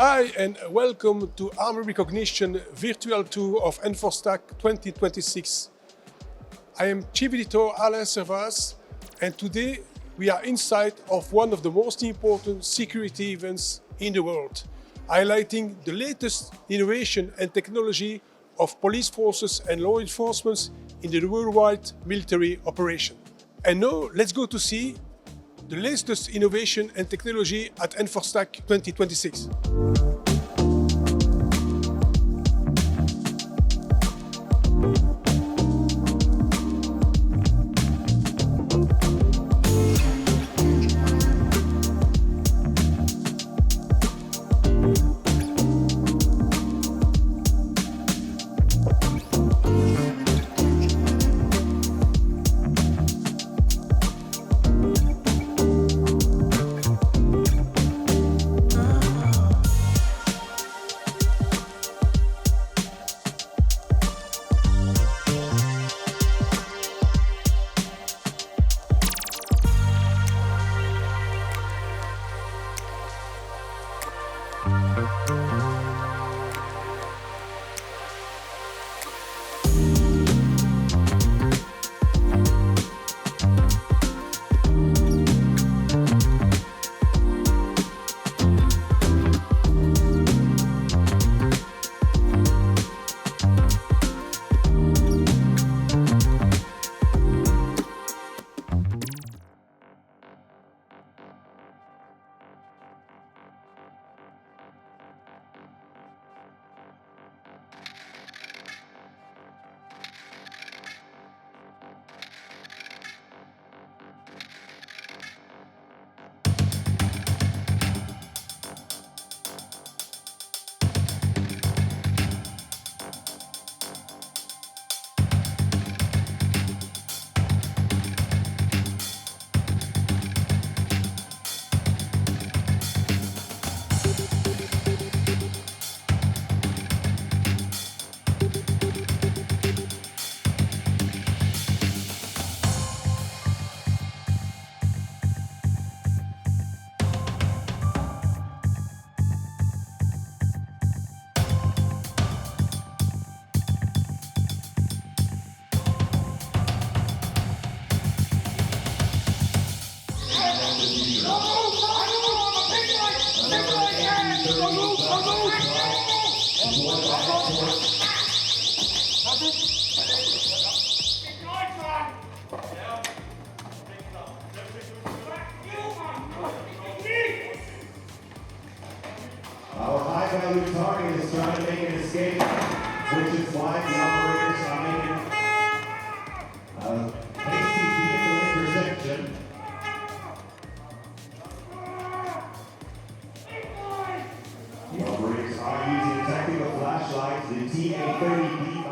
Hi and welcome to Army Recognition Virtual Tour of Enforce Tac 2026. I am Chief Editor Alain Servas, and today we are inside of one of the most important security events in the world, highlighting the latest innovation and technology of police forces and law enforcement in the worldwide military operation. And now let's go to see the latest innovation and technology at Enforce Tac 2026. Our high-value target is trying to make an escape, which is why the operators are making a hasty vehicle interception. The operators are using tactical flashlights, the TA-30D